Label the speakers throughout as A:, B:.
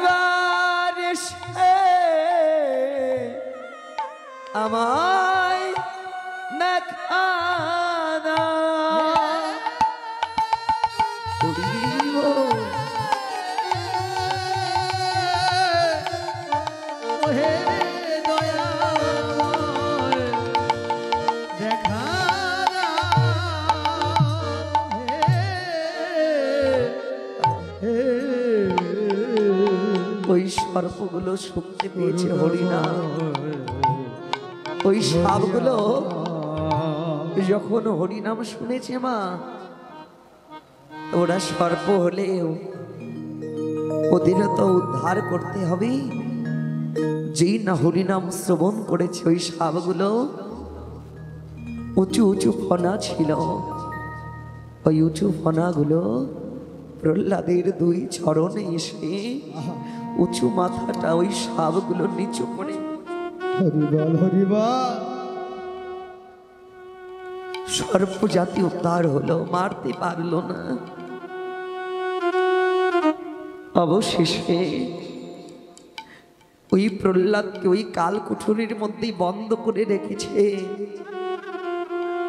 A: একবার এসে আমায় দেখা দাও। ওই সর্পগুলো শুনতে পেয়েছে হরিনাম। ওই সাপগুলো যখন হরিনাম শুনেছে মা, ওরা সর্প হলেও ওদেরও তো উদ্ধার করতে হবে। যেই না হরিনাম শ্রবণ করেছে, ওই সাপগুলো উঁচু উঁচু ফনা ছিল। ওই উঁচু ফনাগুলো প্রহ্লাদের দুই চরণে এসে উঁচু মাথাটা ওই সাপগুলো নিচু করে সর্প জাতি উদ্ধার হলো, মারতে পারলো না। অবশেষে ওই প্রহ্লাদকে ওই কালকুঠুরির মধ্যেই বন্ধ করে রেখেছে,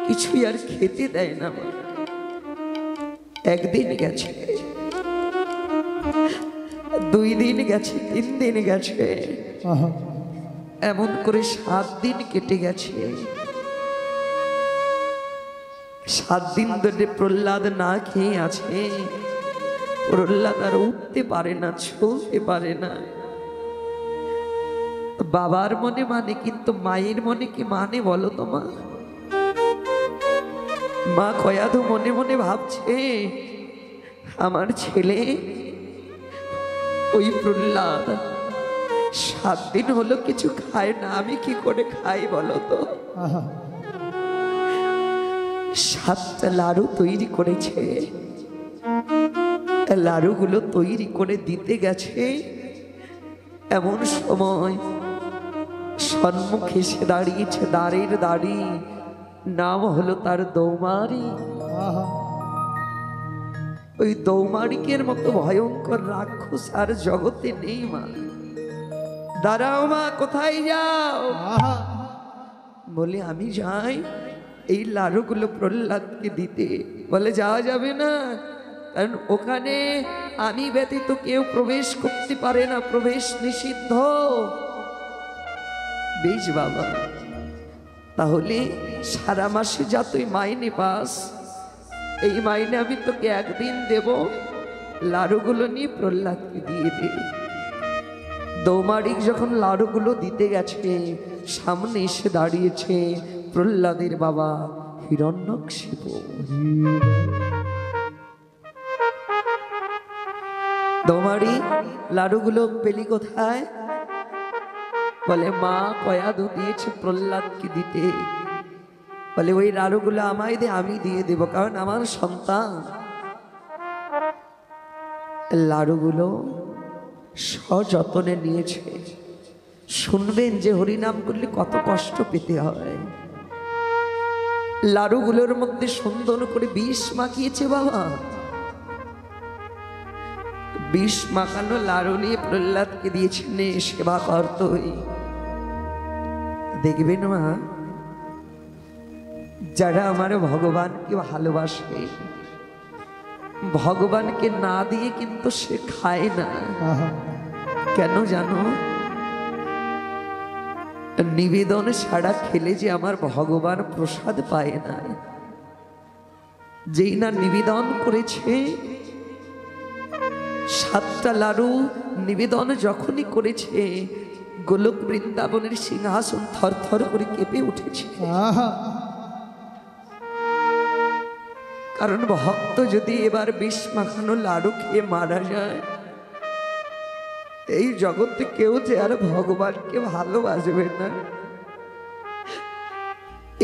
A: কিছুই আর খেতে দেয় না। একদিন গেছে, 2 দিন গেছে, 3 দিন গেছে, এমন করে 7 দিন কেটে গেছে। 7 দিন ধরে প্রহ্লাদ না খেয়ে আছে। প্রহ্লাদ আর উঠতে পারে না, চলতে পারে না। বাবার মনে মানে, কিন্তু মায়ের মনে কি মানে বলো তো মা? মা কয়াধু মনে মনে ভাবছে, আমার ছেলে ওই প্রহ্লাদ 7 দিন হলো কিছু খায় না, আমি কি করে খাই বলো তো? 7টা লাড়ু তৈরি করেছে, লাড়ুগুলো তৈরি করে দিতে গেছে। এমন সময় সম্মুখে সে দাঁড়িয়েছে, দাঁড়ের দাঁড়ি, নাম হলো তার দৌমারি। ওই দৌমারিকের মতো ভয়ঙ্কর রাক্ষস আর জগতে নেই মা। দাঁড়াও মা, কোথায় যাও? বলে আমি যাই এই লাড়ুগুলো প্রহ্লাদকে দিতে। বলে যাওয়া যাবে না, কারণ ওখানে আমি ব্যতীত কেউ প্রবেশ করতে পারে না, প্রবেশ নিষিদ্ধ। বেশ বাবা, তাহলে সারা মাসে যা তুই মাইনে পাস, এই মাইনে আমি তোকে একদিন দেব, লাড়ুগুলো নিয়ে প্রহ্লাদকে দিয়ে দে। দৌমারিক যখন লাড়ুগুলো দিতে গেছে, সামনে এসে দাঁড়িয়েছে প্রহ্লাদের বাবা হিরণ্যকশিপু। দৌমারি, লাড়ুগুলো পেলি কোথায়? বলে মা কয়াধু দিয়েছে প্রহ্লাদকে দিতে। বলে ওই লাড়ুগুলো আমায় দে, আমি দিয়ে দেব, কারণ আমার সন্তান। লাড়ুগুলো সযত্নে নিয়েছে। শুনবেন যে হরিনাম করলে কত কষ্ট পেতে হয়। লাড়ুগুলোর মধ্যে সুন্দর করে বিষ মাখিয়েছে বাবা। বিষ মাখানো লাড়ু নিয়ে প্রহ্লাদকে দিয়েছেন, সেবা করত। দেখবেন মা, যারা আমার ভগবানকে ভালোবাসে, ভগবানকে না দিয়ে কিন্তু সে খায় না। কেন জানো? নিবেদন ছাড়া খেলে যে আমার ভগবান প্রসাদ পায় না। যেই না নিবেদন করেছে, 7টা লাড়ু নিবেদন যখনই করেছে, গোলক বৃন্দাবনের সিংহাসন থরথর করে কেঁপে উঠেছে। কারণ ভক্ত যদি এবার বিষ মাখানো লাড়ু খেয়ে মারা যায়, এই জগতে কেউ যে আর ভগবানকে ভালোবাসবে না।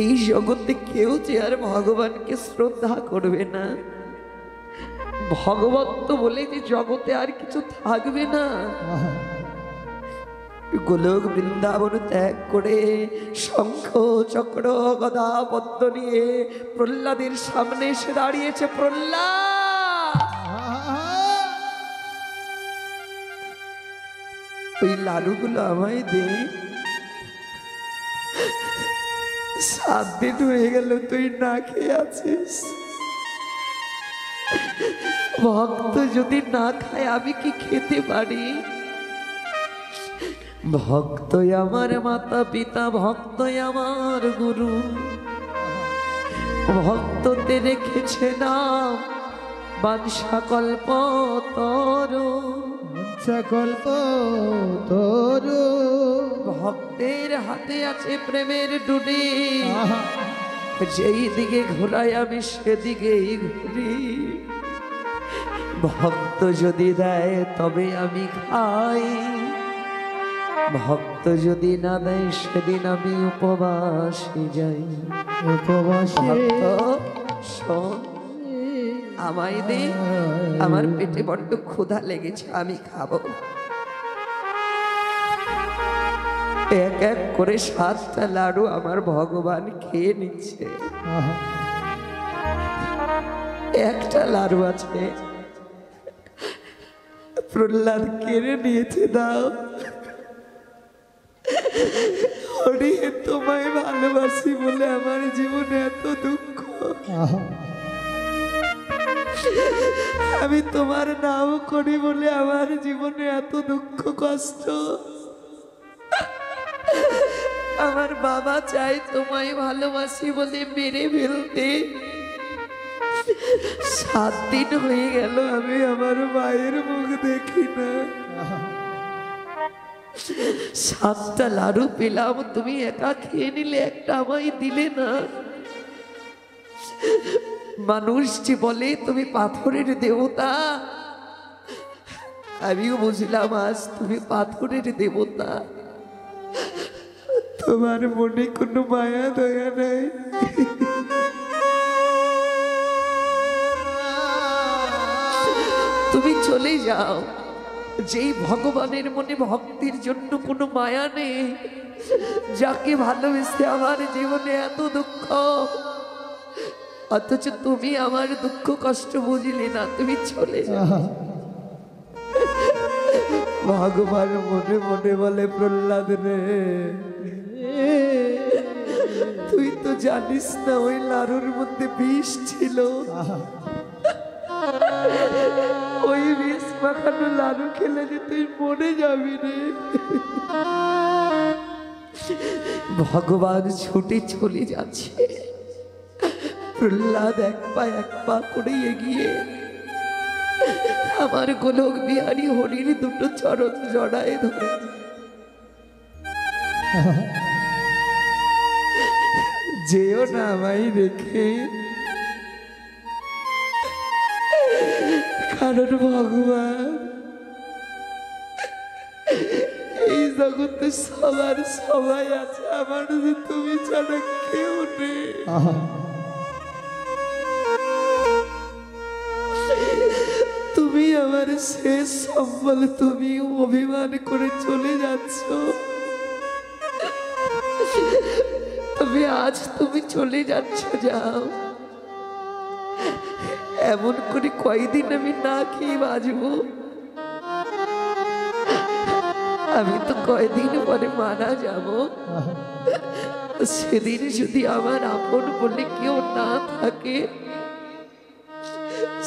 A: এই জগতে কেউ যে আর ভগবানকে শ্রদ্ধা করবে না। ভগবত বলে যে জগতে আর কিছু থাকবে না। গোলক বৃন্দাবন ত্যাগ করে শঙ্খ চক্র গদা পদ্ম নিয়ে প্রহ্লাদের সামনে এসে দাঁড়িয়েছে। প্রহ্লাদ, ওই লাড়ুগুলো আমায় দে। 7 দিন হয়ে গেল তুই না খেয়ে আছিস। ভক্ত যদি না খায় আমি কি খেতে পারি? ভক্তই আমার মাতা পিতা, ভক্তই আমার গুরু, ভক্ততে রেখেছে নাম বাঞ্ছা কল্প তরু।
B: কল্প তরু
A: ভক্তের হাতে আছে প্রেমের ডুডি, যেই দিকে ঘোরাই আমি সেদিকেই ঘুরি। ভক্ত যদি দেয় তবে আমি খাই, ভক্ত যদি না দেয় সেদিন আমি উপবাসে যাই।
B: উপবাসে
A: শোন, আমায় দে, আমার পেটে বড্ড ক্ষুধা লেগেছে, আমি খাবো। এক এক করে 7টা লাড়ু আমার ভগবান খেয়ে নিচ্ছে। একটা লাড়ু আছে প্রহ্লাদ কেড়ে নিয়েছে, দাও। হরি তোমায় ভালোবাসি বলে আমার জীবনে এত দুঃখ, আমি তোমার নাম করি বলে আমার জীবনে এত দুঃখ কষ্ট। আমার বাবা চাই তোমায় ভালোবাসি বলে মেরে ফেলতে। 7 দিন হয়ে গেল আমি আমার মায়ের মুখ দেখি না। 7টা লাড়ু পেলাম, তুমি একা খেয়ে নিলে, একটা আমায় দিলে না। মানুষ যে বলে তুমি পাথরের দেবতা, আমিও বুঝলাম আজ তুমি পাথরের দেবতা। তোমার মনে কোনো মায়া দয়া নাই। তুমি চলে যাও। যেই ভগবানের মনে ভক্তির জন্য কোনো মায়া নেই, যাকে ভালোবেসে আমার জীবনে এত দুঃখ, অথচ তুমি আমার দুঃখ কষ্ট বুঝলে না, তুমি চলে যাও। ভগবান মনে মনে বলে, প্রহ্লাদ রে, তুই তো জানিস না ওই লাড়ুর মধ্যে বিষ ছিল। ওই বিষ মাখানো লাড়ু খেলে যে তুই মরে যাবি রে। ভগবান ছুটে চলে যাচ্ছে। প্রহ্লাদ এক পা করে এগিয়ে আমার গোলক বিহারী হরির 2 চরণ জড়ায় ধরে, যেও না আমায় রেখে, কারণ ভগবান এই জগতে সবার সবাই আছে, আমার যে তুমি ছাড়া কেউ নেই। তুমি আমার শেষ সম্বল, তুমি অভিমান করে চলে যাচ্ছ। তবে আজ তুমি চলে যাচ্ছ, যাও। এমন করে কয়দিন আমি না খেয়ে বাঁচবো? আমি তো কয়দিন পরে মারা যাব। সেদিন যদি আমার আপন বলে কেউ না থাকে,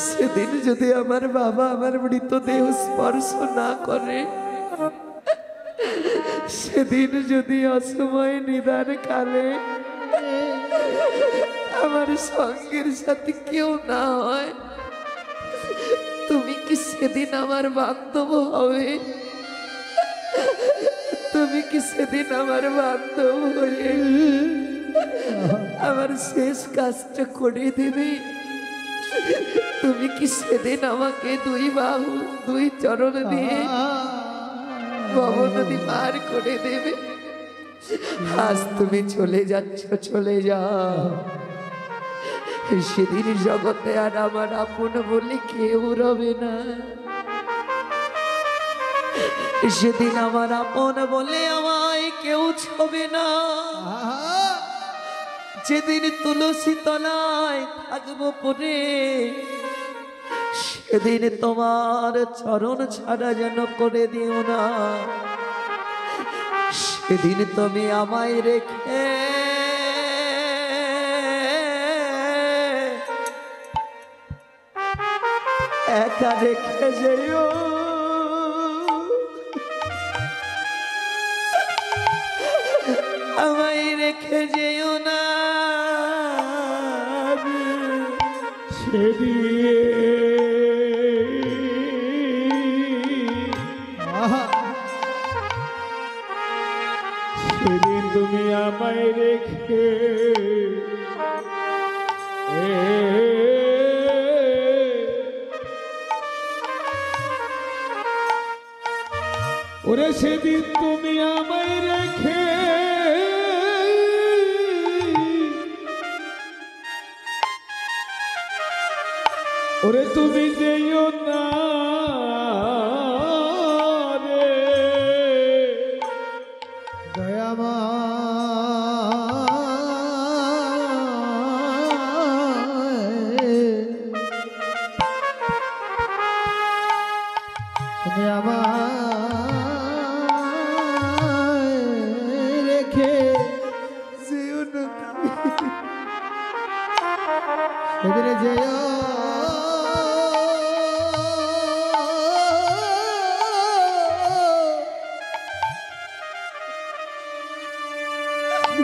A: সেদিন যদি আমার বাবা আমার মৃতদেহ স্পর্শ না করে, সেদিন যদি অসময় নিদান কালে আমার সঙ্গের সাথে কেউ না হয়, তুমি কি সেদিন আমার বান্ধব হবে? তুমি কি সেদিন আমার বান্ধব হয়ে আমার শেষ কাজটা করে দেবে? তুমি কি সেদিন আমাকে 2 বাহু 2 চরণ দিয়ে ভব নদী পার করে দেবে? আজ তুমি চলে যাচ্ছ, চলে যাও। সেদিন জগতে আর আমার আপন বলে কেউ রবে না। সেদিন আমার আপন বলে আমায় কেউ ছবে না। যেদিন তুলসী তলায় থাকবো পরে, সেদিন তোমার চরণ ছাড়া যেন করে দিও না। সেদিন তুমি আমায় রেখে একা রেখে যেও, আমায় রেখে যেও না
B: সেদিন তুমি আমায় রেখে ওরে সেদিন তুমি আমায় রেখে ওরে তুমি যেও না রে তুমি আমায় রেখে
A: যেও না
B: সেদিনে যেও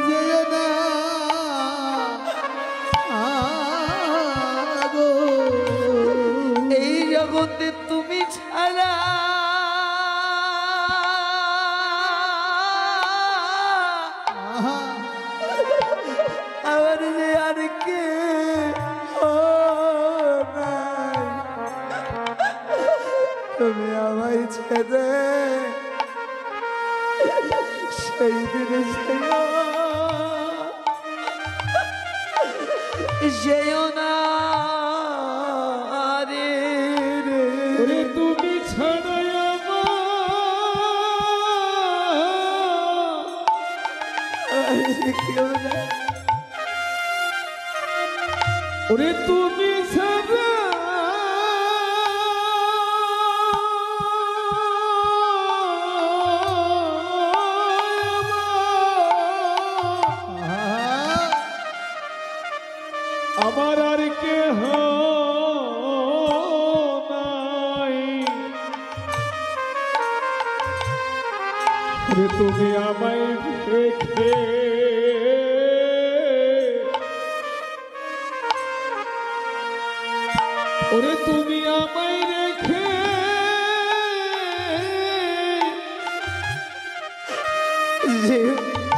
B: যেও না আগো
A: এই জগতে তুমি ছাড়া আমার যে আর কে নাই, তুমি আমায় ছেড়ে সেই দিনে যেও না রে
B: ওরে তুমি ছাড়া
A: কেউ না,
B: ওরে তুমি ছাড়া আমার আর কেহ নাই, ওরে তুমি আমায় রেখে ওরে তুমি আমায় রেখে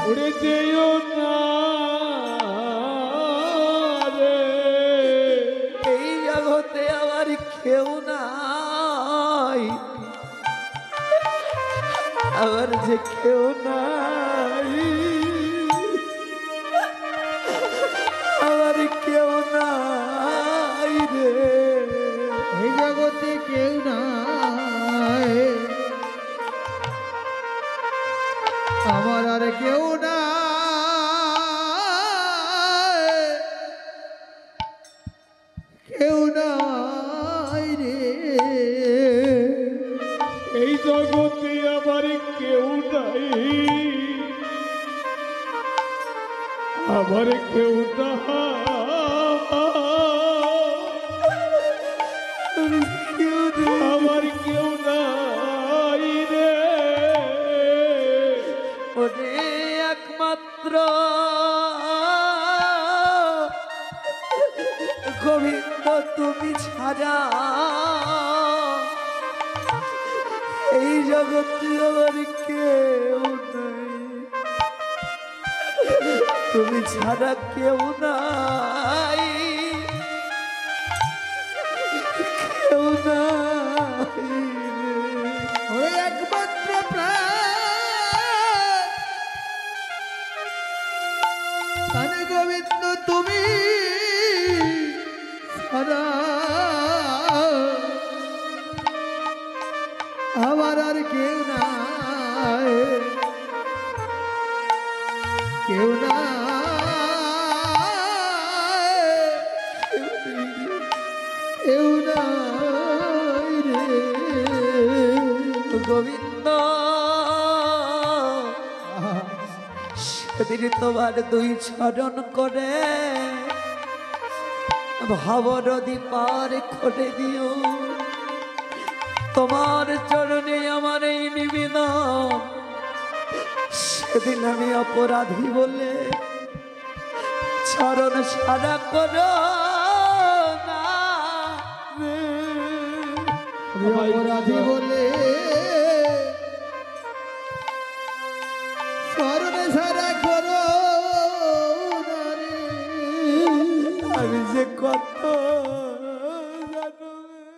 B: ওরে যেও না রে
A: এই জগতে আমার কেউ নাই, আমার যে কেউ নাই, আমার কেউ নাই রে,
B: এই জগতে কেউ নাই, আমার আর কেউ নাই, কেউ নাই রে, এই জগতে আমার কেউ নাই, আমার কেউ নাই, আমার কেউ নাই রে,
A: ওরে একমাত্র গোবিন্দ তুমি ছাড়া এই জগতে আমার কেউ নাই, তুমি ছাড়া কেউ নাই, কেউ নাই
B: ওই একমাত্র প্রাণ গোবিন্দ তুমি ছাড়া আমার আর কেউ নাই, কেউ নাই, কেউ নাই রে,
A: গোবিন্দ সেদিন তোমার দুই চরণ করে ভাবনদী পার করে দিও। তোমার চরণে আমার এই নিবেদন, সেদিন আমি অপরাধী বলে চরণ সারা করো না রে।
C: অপরাধী বলে চরণে সারা করো না রে।
A: আমি যে কত